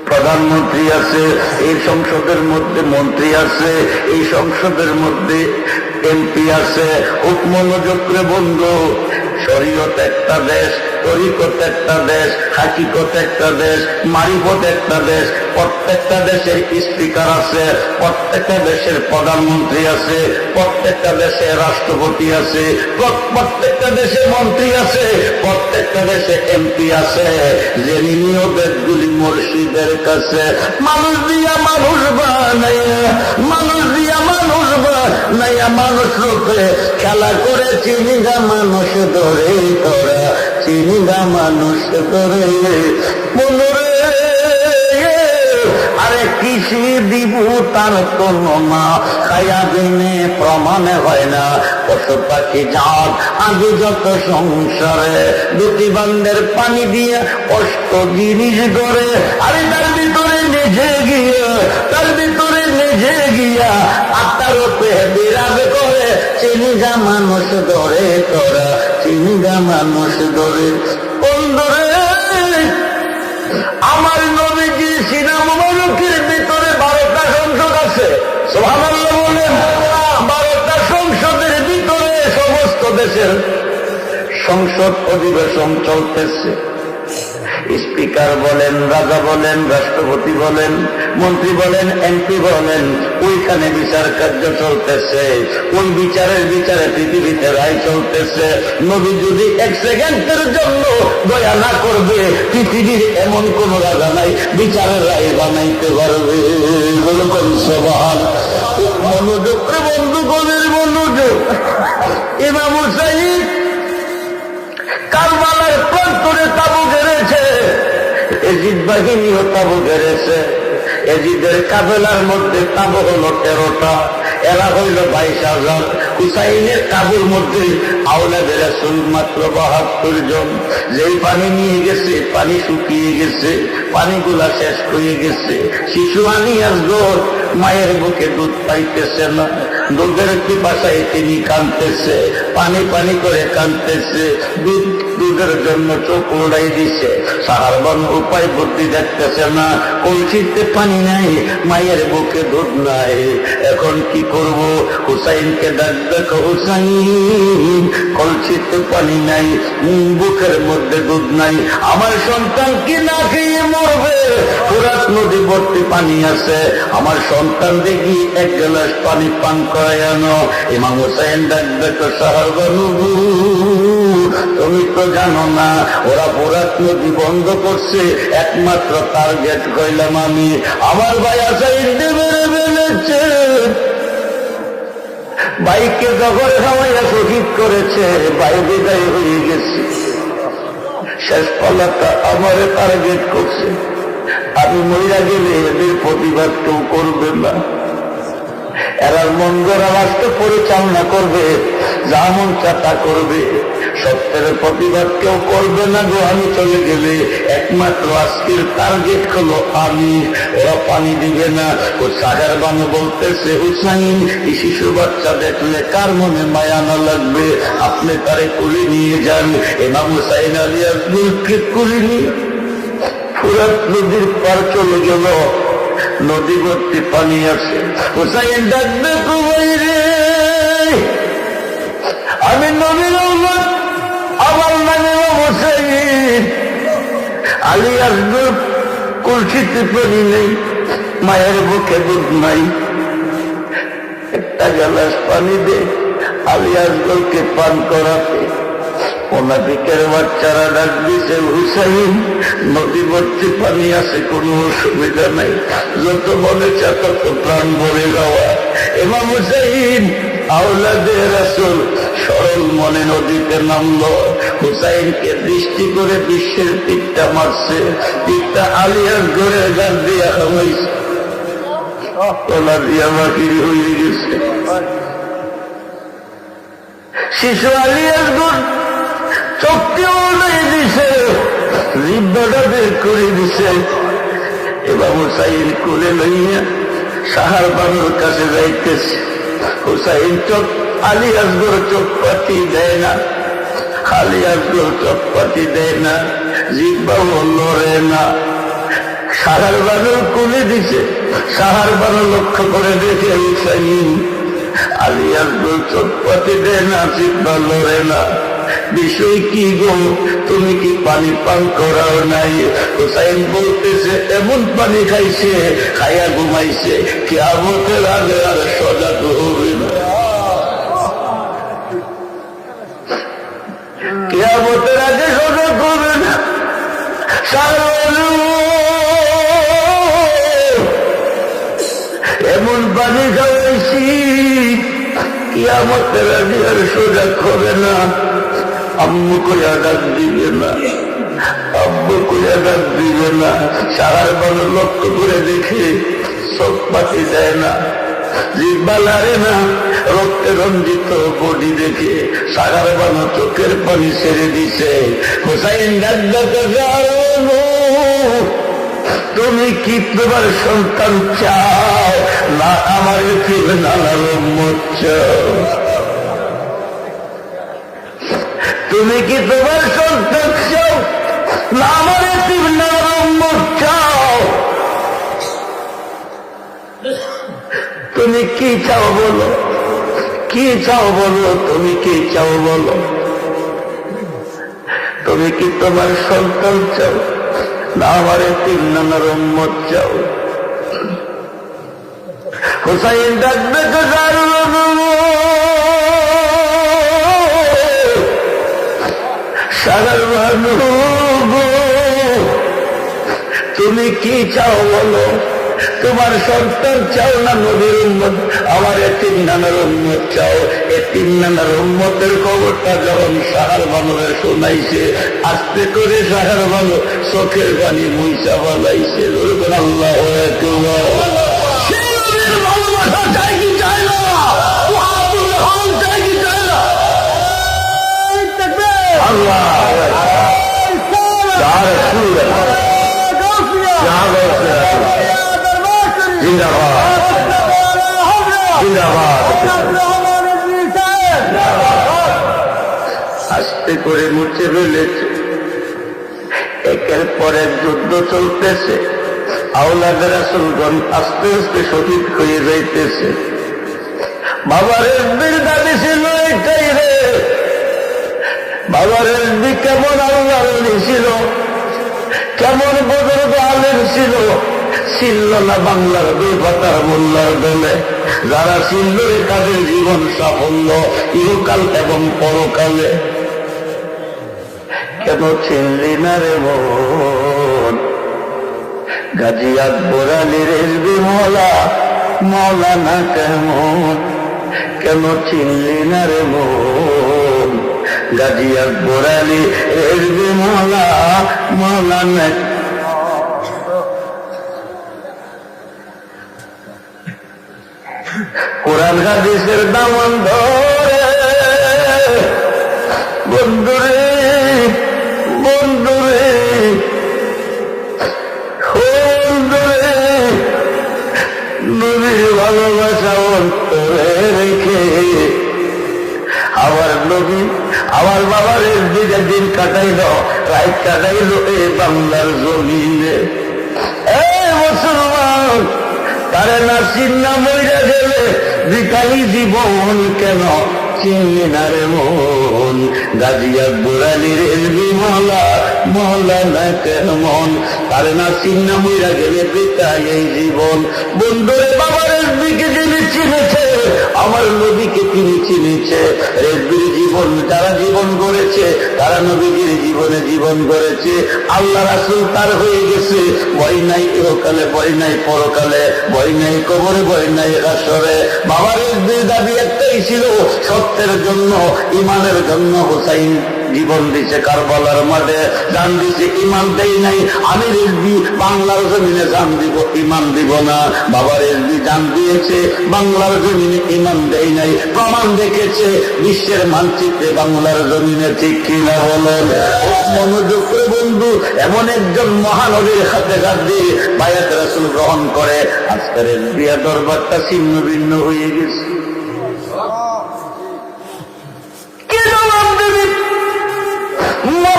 প্রধানমন্ত্রী আছে, এই সংসদের মধ্যে মন্ত্রী আছে, এই সংসদের মধ্যে এমপি আছে। খুব মনোযোগ করে বন্ধু, শরীয়ত একটা দেশ, তরিকত একটা দেশ, হাকিকত একটা দেশ, মারিফত একটা দেশ। প্রত্যেকটা দেশের স্পিকার আছে, প্রত্যেকটা দেশের প্রধানমন্ত্রী আছে, প্রত্যেকটা দেশে রাষ্ট্রপতি আছে, প্রত্যেকটা দেশে মন্ত্রী আছে, প্রত্যেকটা দেশে এমপি আছে। যে নিয়তগুলি মুর্শিদের কাছে। মানুষ দিয়া মানুষ বানাইয়া, মানুষ দিয়া মানুষ বানাইয়া মানুষ রূপে খেলা করে চিনিগা মানুষ ধরে তোরা, চিনিগা মানুষ ধরে মনোরে। আরে কৃষি দিব তার কোনো না, খায়া দিনে প্রমাণে হয় না। পশু পাখি জাত আগে যত সংসারে, দুটি বান্দের পানি দিয়ে কষ্ট জিনিস করে। আরে তার ভিতরে নিজে গিয়া, তার ভিতরে নিজে গিয়া আত্মার উপরে বিরাজ করে। চিনিগা মানুষ ধরে তোরা, চিনিগা মানুষ ধরে বন্ধুরে। আমার নবীজি সিনা মুবারকের ভিতরে 12টা সংসদ আছে। সুবহানাল্লাহ বলেন। 12টা সংসদের ভিতরে সমস্ত দেশের সংসদ অধিবেশন চলতেছে। স্পিকার বলেন, রাজা বলেন, রাষ্ট্রপতি বলেন, মন্ত্রী বলেন, এমপি বলেন, ওইখানে বিচার কার্য চলতেছে। ওই বিচারে পৃথিবীতে রায় চলতেছে। নবী যদি 1 সেকেন্ডের জন্য দয়া না করবে, পৃথিবীর এমন কোন রাজা নাই বিচারের রায় বানাইতে পারবে। সুবহান। মনোযোগ বন্ধু, গভীর মনোযোগ। ইমাম হুসাইন কারবালার প্রান্তরে তাবু গেড়েছে, এজিদ বাহিনীও তাবু গেড়েছে। এজিদের কাফেলার মধ্যে তাবু হলো 13টা, এরা হইল 22,000। হুসাইনের কাবুর মধ্যে আওলাদের রাসূল মাত্র 72 জন। যেই পানি নিয়ে গেছে, পানি শুকিয়ে গেছে, পানিগুলা শেষ হয়ে গেছে। শিশু আনিয়াস গোর মায়ের বুকে দুধ পাইতেছে না, দুধের পিপাসায় তিনি কাঁদতেছে, পানি পানি করে কাঁদতেছে। দুধের জন্য চোখ উড়াই দিছে। সাহারবান উপায় বুদ্ধি দেখতেছে না, কলসিতে পানি নাই, মায়ের বুকে দুধ নাই, এখন কি করব? হুসাইনকে ডাক দেখো, হুসাইন কলসিতে পানি নাই, বুকের মধ্যে দুধ নাই, আমার সন্তান কি না খেয়ে মরবে? ফুরাত নদী ভর্তি পানি আছে, আমার সন্তান দেখি 1 গ্লাস পানি পান করায় আনো। ইমাম হুসাইন ডাক দেখো, সাহারবানু তুমি তো জানো না ওরা ফুরাত নদী বন্ধ করছে, একমাত্র টার্গেট কইলাম আমি। আমার ভাই আসাইন মেরে ফেলেছে, বাইকে জগর খাওয়াইয়া শহীদ করেছে, ভাই বিদায় হয়ে গেছে। শেষ পালাটা আমার টার্গেট করছে, আমি মহিলা গেলে এদের প্রতিবাদ কেউ করবে না। এরা মন্দির রাষ্ট্র পরিচালনা করবে, যা মন চাটা করবে, সত্যের প্রতিবাদ কেউ করবে না গো। আমি চলে গেলে একমাত্র আজকের টার্গেট হলো আমি। ওরা পানি দিবে না। ও সাগার বানু বলতেছে, হুসাইন এই শিশু বাচ্চা দেখলে কার মনে মায়া না লাগবে? আপনি তারে কুলি নিয়ে যান। ইমাম হুসাইন আলী আজমিরকে কুলি নিয়ে ফুরাত নদীর পার চলে গেল। নদী ভর্তি পানি আছে। হুসাইন ডাকবে, কই রে? আমি নবীর উম্মত, আমার নাম হুসাইন। আলী আসবে, কলসিতে পানি নেই, মায়ের বুকে দুধ নাই, একটা গ্লাস পানি দে আলী আসগলকে পান করাতে। মোনাফিকের বাচ্চারা ডাক দিছে, হুসাইন নদী ভর্তি পানি আছে, কোনো অসুবিধা নাই, যত মনে চায় তত প্রাণ ভরে যাওয়া। ইমাম হুসাইন আওলাদে রাসূল সরল মনে নদীতে নামলো। হুসাইনকে দৃষ্টি করে বিশ্বের তীরটা মারছে, তীরটা আলিয়ার ঘরের গান দিয়া খাওয়াইছে, তোলা দিয়া বাকির হয়ে গেছে। শিশু আলিয়ার ঘর চোখকে উড়াই দিছে, জিব্বাটা বের করে দিছে। এবার হুসাইন কোলে লইয়া সাহার বানুর কাছে যাইতেছে। হুসাইন চোখ আলী আসগর চোখ পাতি দেয় না, আলী আসগর চোখ পাতি দেয় না, জিহ্বাও লড়ে না। সাহার বানুর কুলে দিছে, সাহার বানু লক্ষ্য করে দেখে হুসাইন আলী আসগর চোখ পাতি দেয় না, জিহ্বা লড়ে না। বিষয় কি গো, তুমি কি পানি পান করাও নাই? হুসাইন বলতেছে এমন পানি খাইছে, খাইয়া ঘুমাইছে, কিয়ামতের আগে আর সজাগ হবে না, কিয়ামতের আগে সজাগ হবে না। এমন পানি খাওয়াইছি, কিয়ামতের আগে আর সজাগ হবে না। আম্মু কইয়া ডাক দিবে না, আব্বু কইয়া ডাক দিবে না। সারার বানু লক্ষ্য করে দেখে চোখ পাতি দেয় না, জিহ্বা লাড়ে না। রক্তে রঞ্জিত বডি দেখে সারার বানু চোখের পানি ছেড়ে দিছে। হুসাইন ডাক ডাকে, তুমি কি তোমার সন্তান চাও না আমার নানার উম্মত চাও? তুমি কি তোমার সন্তান চাও না আমার নানার উম্মত চাও? তুমি কি চাও বলো, কি চাও বলো, তুমি কি চাও বলো? তুমি কি তোমার সন্তান চাও না আমার নানার উম্মত চাও? হুসাইন ডাকবে তো সারার বানু, তুমি কি চাও বলো? তোমার সন্তান চাও না নবীর উম্মত? আমার এতিম নানার উম্মত চাও? এতিম নানার উম্মতের খবরটা যখন সাহার বানুরে শোনাইছে, আস্তে করে সাহার বানু চোখের পানি মুইসা বালাইছে। আল্লাহ ভালোবাসা চাই কি চাই না? চাই কি চাই না? আল্লাহ আস্তে করে মুছে ফেলেছে। একের পর এক যুদ্ধ চলতেছে, আওলাদ রাসূলগণ আস্তে আস্তে শহীদ হয়ে যাইতেছে। বাবার এসবির দাবি ছিল এটাই রে, বাবার এসবি কেমন আল্লাহর ওলি ছিল, কেমন বুজুর্গ আলেম ছিল। ছিল না বাংলার দুই পাতার মোল্লার দলে, যারা ছিল তাদের জীবন সাফল্য ইহকাল এবং পরকালে। কেন চিনলি না রে মন গাজী আকবর আলীর এসবি মওলা, মওলানা কেমন? কেন চিনলি না রে মন গাজী আকবর আলী এসবি মওলা, মওলানা? কোরআন হাদিসের দামান ধরে বন্ধুরে, বন্ধুরে, বন্ধুরে, নবীর ভালোবাসা অন্তরে রেখে আবার নবী আমার বাবার দিকে দিন কাটাইল, রাত কাটাইল এই বাংলার জমিনে। মুসলমান তারে না চিন্না মইরা গেলে বিকালি জীবন কেন চিনলি না রে মন গাজী আকবর আলীর এলবি মওলা, মওলানা কেমন? তারে না চিন্না মইরা গেলে বিকাল এই জীবন। বন্ধুরে বাবার এলবিকে যিনি চিনেছে, আমার নবীকে তিনি চিনেছে। রেজবির জীবন যারা জীবন গড়েছে, তারা নবীজির জীবনে জীবন গড়েছে। আল্লাহ রাসূল তার হয়ে গেছে। ভয় নাই ইহকালে, ভয় নাই পরকালে, ভয় নাই কবরে, ভয় নাই হাসরে। বাবার রেজবির দাবি একটাই ছিল, সত্যের জন্য, ইমানের জন্য। হুসাইন জীবন দিছে কারবালার মাঠে, জান দিছে, ইমান দেই নাই। আমি রেজবি বাংলার জমিনে জান দিব, ইমান দিব না। বাবা রেজবি জান দিয়েছে, বাংলার জমিনে ইমান দেই নাই। প্রমাণ দেখেছে বিশ্বের মানচিত্রে বাংলার জমিনে, ঠিক কিনা বলেন? মনোযোগ করে বন্ধু, এমন একজন মহানবীর হাতে হাত দিয়ে বায়াত রাসূল গ্রহণ করে আজকের বিয়া দরবারটা ছিন্ন ভিন্ন হয়ে গেছে। কি জবাব দেবে?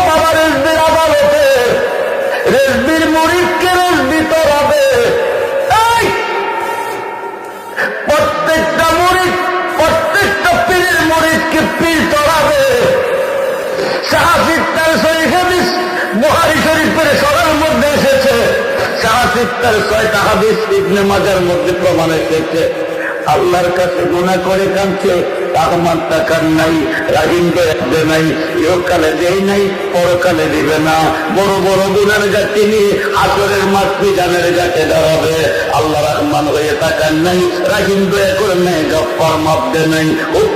বাবা রেজবির আদালতে রেজবির মুরিদকে রেজবি তরাবে। প্রত্যেকটা মুরিদ, প্রত্যেকটা পীরের মুরিদকে পীর তরাবে। শাহফিত্তার সহিহ হাদিস বুখারী শরীফের সরার মধ্যে এসেছে, শাহফিত্তার 6টা হাদিস ইবনে মাজার মধ্যে প্রমাণ এসেছে। আল্লাহর কাছে গুনাহ করে কাঁদছে, আমার টাকার নাই, রাহিম দে নাই, ইহকালে দেই নাই, পরকালে দিবে না। বড় বড় গুনার ঘাটে নিয়ে আসরের মাঠ মিজানের ঘাটে দাঁড়াবে। আল্লাহ রহমান হয়ে তাকান নাই, রাহিম দয়া করে নাই, গফফার মাপ দে নাই।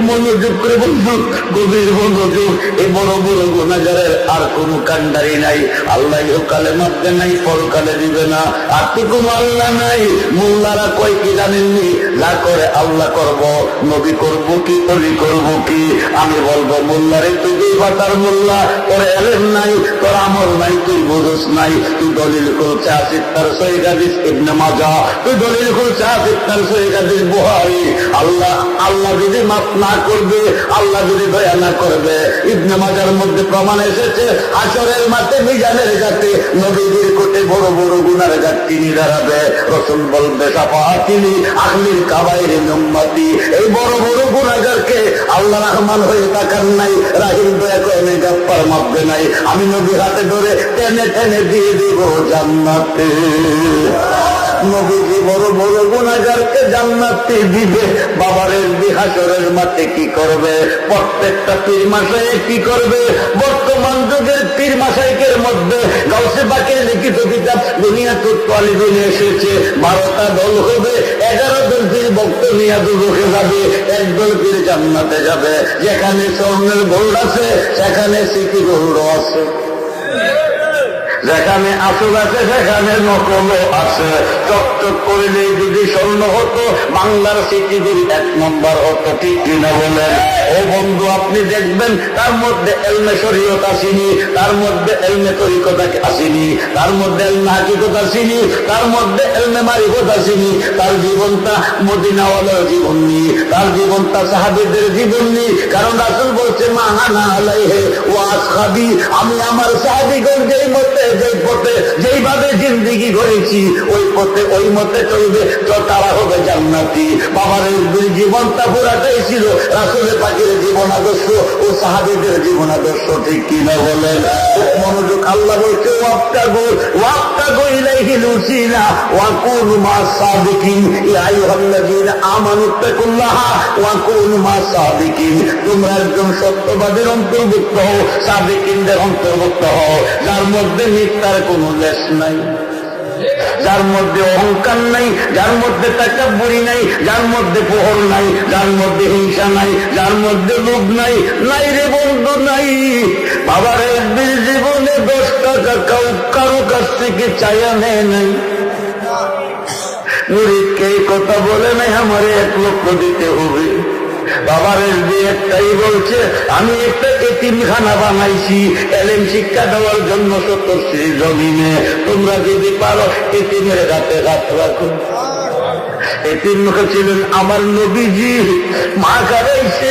মনোযোগ করে বন্ধু, গভীর মনোযোগ। এই বড় বড় গুনাহগারের আর কোন কান্ডারি নাই। আল্লাহ ইহকালে মাপ দে নাই, পরকালে দিবে না। আর তো কোনো আল্লাহ নাই। মোল্লারা কয় কি জানেননি? যা করে আল্লাহ করব, নবী করব কি, অলি করব কি? আমি বলবো মোল্লারে তুই দুই বাটার মোল্লা, তোর এলেম নাই, তোর আমল নাই, তুই বুঝস নাই। তুই দলিল করছে আসিফতার সহিহ হাদিস ইবনে মাজাহ, তুই দলিল করছে আসিফতার সহিহ হাদিস বুখারী। আল্লাহ আল্লাহ যদি মাফ না করবে, আল্লাহ যদি দয়া না করবে, ইবনে মাজার মধ্যে প্রমাণ এসেছে হাশরের মাঠে মিজানের ঘাটে নবীদের কোটে বড় বড় গুনার ঘাট তিনি দাঁড়াবে। রাসূল বলবে শাফাআতিনি আহলিল কাবাইর উম্মতি। এই বড় বড় গুনাহগারকে আল্লাহ রহমান হয়ে তাকান নাই, রাহিম দয়া করে নাই, গফফার মাপ দে নাই। আমি নবীর হাতে ধরে টেনে টেনে দিয়ে দিব জান্নাতে। নবীজি বড় বড় গুনাহগারকে জান্নাতে দিবে। বাবারের হাশরের মাঠে কি করবে? প্রত্যেকটা পীর মাশায়েখ কি করবে? বর্তমান যুগের পীর মাশায়েখের মধ্যে গাউসে পাকের লিখিত কিতাব দুনিয়াতুত তালিবিনে এসেছে। 12টা দল হবে, 11 দল পীর ভক্ত নিয়ে দুজখে যাবে, একদল পীর জান্নাতে যাবে। যেখানে স্বর্ণের গোল্ড আছে সেখানে স্মৃতি গোল্ড আছে, যেখানে আসল আছে সেখানে নকলও আছে। চকচক করলে যদি স্বর্ণ হতো, বাংলার সিটিদের 1 নম্বর হতো, ঠিক কিনা বলেন? ও বন্ধু, আপনি দেখবেন তার মধ্যে এলমে শরীয়ত আসেনি, তার মধ্যে এলমে তরিকত আসেনি, তার মধ্যে এলমে হাকিকত আসেনি, তার মধ্যে এলমে মারিফত আসেনি। তার জীবনটা মদিনাওয়ালার জীবন নিয়ে, তার জীবনটা সাহাবীদের জীবন নিয়ে। কারণ রাসূল বলছে মাহানা আলাইহি ওয়া আসহাবি, আমি আমার সাহাবীগণ যেই মতে, যেই পথে, যেইভাবে জিন্দেগি করেছি ওই পথে, ওই মতে চলবে, তো তারা হবে জান্নাতি। বাবার জীবনটা পুরাটাই ছিল রাসূলের পাকের জীবন আদর্শ ও সাহাবীদের জীবন আদর্শ, ঠিক কিনা বলেন? মনোযোগ। আল্লাহ বলছে ওয়াক্তাগু ইলাইহিল উসিলা ওয়া কুনু মাস সাদিকিন, ইয়া আইয়ুহাল্লাযীনা আমানুত্তাকুল্লাহা ওয়া কুনু মাস সাদিকিন। তোমরা একজন সত্যবাদীর অন্তর্ভুক্ত হও, সাদিকিনদের অন্তর্ভুক্ত হও, যার মধ্যে মিথ্যার কোনো লেশ নাই, যার মধ্যে অহংকার নাই, যার মধ্যে তাকাব্বুরি নাই, যার মধ্যে পোহর নাই, যার মধ্যে হিংসা নাই, যার মধ্যে লোভ নাই। নাই রে বন্ধু, নাই। বাবার একদিন জীবনে 10 টাকা কারো কাছ থেকে চাইয়া নেয় নাই। মুরিদকে এই কথা বলে নাই আমারে 1 লক্ষ দিতে হবে। বাবার একটাই বলছে, আমি একটা এতিমখানা বানাইছি এলেম শিক্ষা দেওয়ার জন্য 70 জমিনে। তোমরা যদি পারো এতিমের হাতে হাত রাখো। এতিম ছিলেন আমার নবীজি। মা হারাইছে,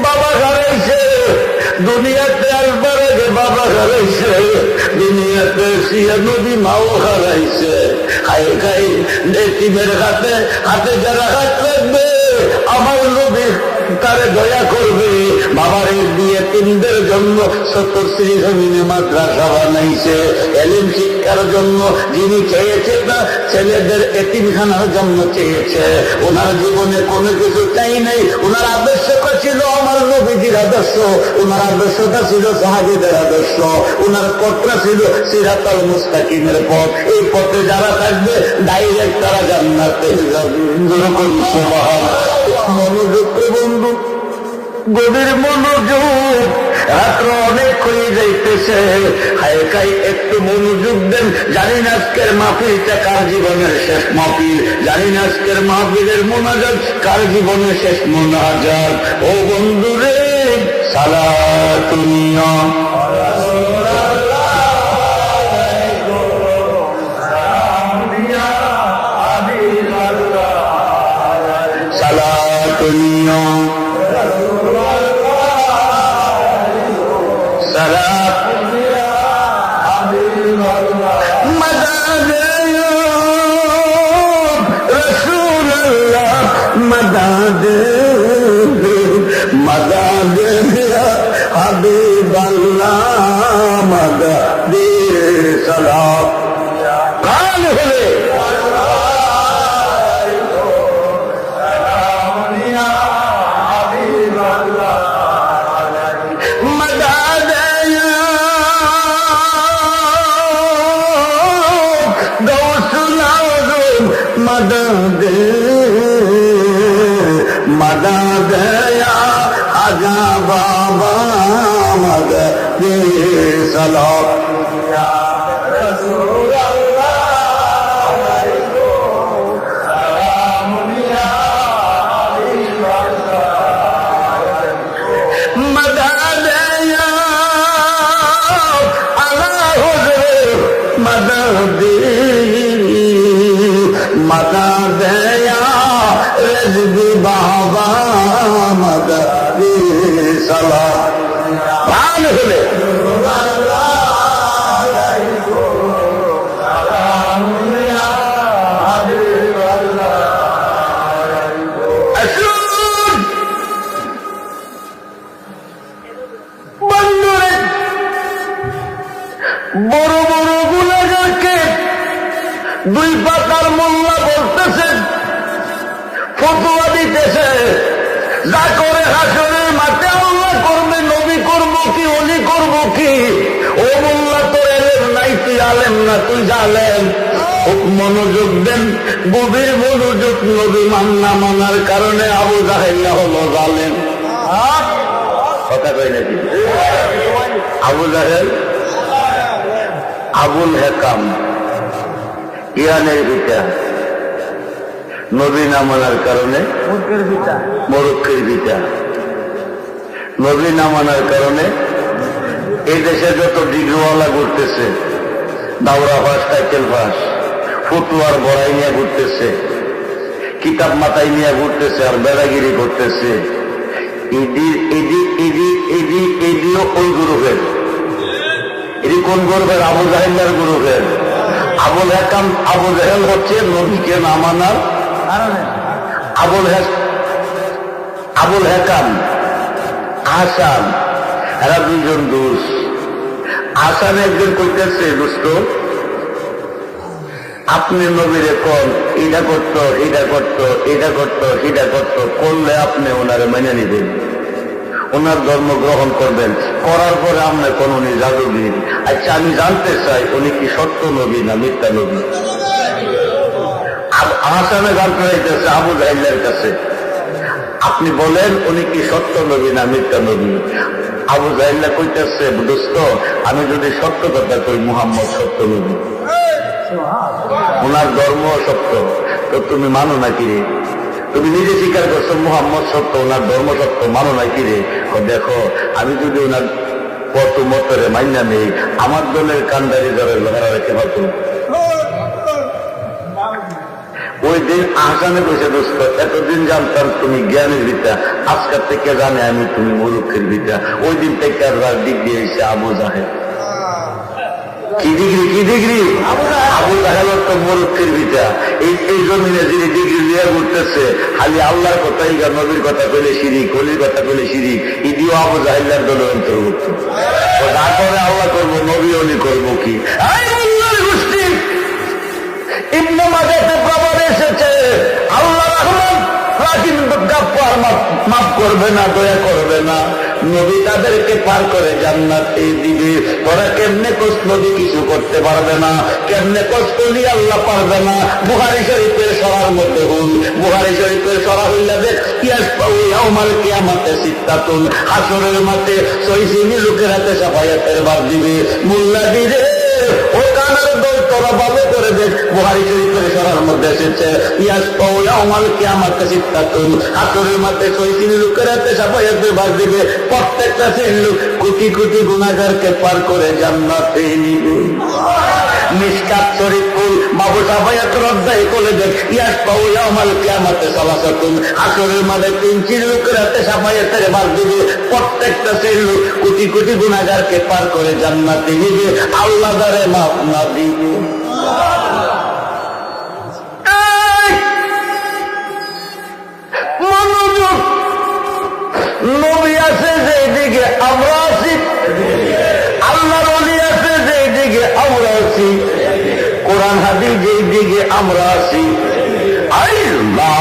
বাবা হারাইছে, দুনিয়াতে আসবার আগে বাবা হারাইছে, দুনিয়াতে এসিয়া নবী মাও হারাইছে। খাই খাই এতিমের হাতে হাতে যারা হাত রাখবে আমার নবী তারে দয়া করবে। বাবার দিয়ে তিনদের জন্য 70 জমিনে মাদ্রাসা বানাইছে এলিম শিক্ষার জন্য। যিনি চেয়েছে না ছেলেদের এতিমখানার জন্য চেয়েছে। ওনার জীবনে কোনো কিছু চাই নাই। ওনার আদর্শটা ছিল আমার নবীজির আদর্শ, ওনার আদর্শটা ছিল সাহাবীদের আদর্শ, ওনার পথটা ছিল সিরাতাল মুস্তাকিমের পথ। এই পথে যারা থাকবে ডাইরেক্ট তারা জান্নাতে যাবে। সুবহানাল্লাহ। মনোযোগ বন্ধু, গভীর মনোযোগ। রাত্র অনেক হয়ে যাইতেছে, হায়কাই একটু মনোযোগ দেন। জানি না আজকের মাহফিলটা কার জীবনের শেষ মাহফিল, জানি না আজকের মাহফিলের মোনাজাত কার জীবনের শেষ মোনাজাত। ও বন্ধুরে, সালাতুনিয়া সালাতুনিয়া সালাত মদদ রাসূলুল্লাহ মদদ মদদ হাবিবাল্লাহ মদদ সালাত কাল হলে मदद मदद या आजा बाबा मदद सलाम या रसूल अल्लाह सलामुनिया मदद या अल्लाह हुजूर मदद मदद या रिज़्क़ बाबा मदद सलाम भान हले बंदुरे बड़ो बड़ो गुनाहगारके দুই পাতার মোল্লা বলতেছে, ফতোয়া দিতেছে, যা করে হাসরের মাঠে আল্লাহ করবে, নবী করবো কি অলি করবো কি? ও মোল্লা তো এলেম নাই, তুই আলেম না, তুই জালেম। খুব মনোযোগ দেন, গভীর মনোযোগ। নবী মান্না মানার কারণে আবু জাহেল হলো জালেম। কথা কই নাকি? আবু জাহেল আবুল হেকাম ইরানের পিতা, নবী না মানার কারণে মরক্কের পিতা। নবী না মানার কারণে এই দেশে যত ডিগ্রিওয়ালা ঘুরতেছে, দাওরা ফাঁস, সাইকেল ফাঁস, ফতুয়ার বড়াই নিয়ে ঘুরতেছে, কিতাব মাথায় নিয়ে ঘুরতেছে আর বেড়াগিরি করতেছে, এদিও ওই গ্রুপের। এটি কোন গ্রুপের? আবু জাহেলের গ্রুপের। আবুল হেকাম আবু জাহেল হচ্ছে নবীকে না মানার আবুল হেকাম আহসান, এরা দুইজন দোষ। আহসান একজন কইতেছে, দোস্ত আপনি নবীরে কোন এটা করতো, এটা করতো, এটা করতো, সেটা করতো, করলে আপনি ওনারে মেনে নিবেন, ওনার ধর্ম গ্রহণ করবেন, করার পরে আপনি কোন উনি জাদুবিদ। আচ্ছা আমি জানতে চাই উনি কি সত্য নবী না মিথ্যা নবী? আহসানে জানতে চাইতেছে আবু জাহেলের কাছে, আপনি বলেন উনি কি সত্য নবী না মিথ্যা নবী? আবু জাহেল কইতেছে, দোস্ত আমি যদি সত্য কথা কই, মুহাম্মদ সত্য নবী, ওনার ধর্ম সত্য, তো তুমি মানো নাকি রে? তুমি নিজে স্বীকার করছো মুহাম্মদ সত্য, ওনার ধর্ম সত্য, মানো নাকি রে? দেখো আমি যদি ওনার কত মতরে মাইনা নেই, আমার দলের কান্দারি দলের লোকেরা রেখে পারত। ওই দিন আহসানে কইছে, দোস্ত এতদিন জানতাম তুমি জ্ঞানের বিদ্যা, আজকাল থেকে জানে আমি তুমি মূর্খের বিদ্যা। ওই দিন থেকে আর ডিগ্রি হয়েছে আবু জাহেল। কি ডিগ্রি? কি ডিগ্রি? আবু জাহেল তো মূর্খের বিদ্যা। এই জমিনে যিনি ডিগ্রি নিয়ে ঘুরতেছে, খালি আল্লাহর কথাই, নবীর কথা কইলে শিরিক, অলির কথা কইলে শিরিক, ইদিও আবু জাহেলের দলের অন্তর্ভুক্ত। না করে আল্লাহ করবো, নবী অলি করবো কি? গোষ্ঠী ইবনে মাজাতে প্রমাণ এসেছে, আল্লাহ রহমান কিন্তু গাফফার মাফ করবে না, দয়া করবে না, নবী তাদেরকে পার করে জান্নাতে দিবে। তোরা কেমনে কষ্ট, নবী কিছু করতে পারবে না, কেমনে কষ্ট নিয়ে আল্লাহ পারবে না। বুখারী শরীফের সরার মধ্যে হুল, বুখারী শরীফের সরা হইলা দেখ, ইয়াসফাউ ইয়াউমাল কিয়ামাতে সিত্তাতুন, হাসরের মাঠে 6 শ্রেণীর লোকের হাতে সাফায়াতের ভার দিবে। মোল্লা দিরে ও কানের দল তোরা ভালো করে দেখ, বুখারী শরীফের সরার মধ্যে এসেছে ইয়াসফাউ ইয়াউমাল কিয়ামাতে সিত্তাতুন, হাসরের মাঠে 6 শ্রেণীর লোকের হাতে সাফায়াতের ভার দিবে। প্রত্যেকটা শ্রেণীর লোক কোটি কোটি গুনাহগারকে পার করে জান্নাতে নিবে। মিশকাত শরীফুল বাবু সাফায়াতের অধ্যায় করে দেখ ইয়াসফাউ ইয়াউমাল কিয়ামাতে সালাসাতুন, হাসরের মাঠে 3 শ্রেণীর লোকের হাতে সাফায়াতের ভার দিবে। প্রত্যেকটা শ্রেণীর লোক কোটি কোটি গুনাহগারকে পার করে জান্নাতে নিবে, আল্লাহ দ্বারে মাফ না দিবে। মনোযোগ, নবী আছে যেদিকে আমরা আছি, আল্লাহর ওলি আছে যেদিকে আমরা আছি, কোরআন হাদিস যেদিকে আমরা আছি। আল্লাহ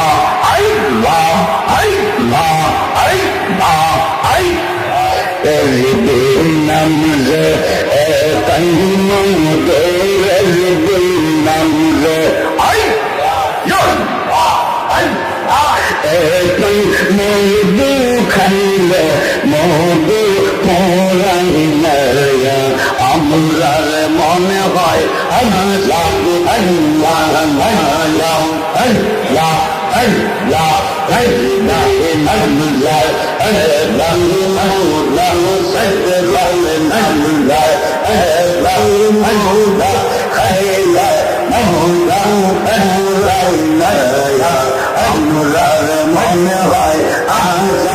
আল্লাহ আল্লাহ আল্লাহ নামজে নামজে মধু খাইলে মধু পড়াইলে আমরার মনে হয় আল্লাহ আল্লাহ আল্লাহ আল্লাহ আল্লাহ আল্লাহ আল্লাহ মনে হয় Allah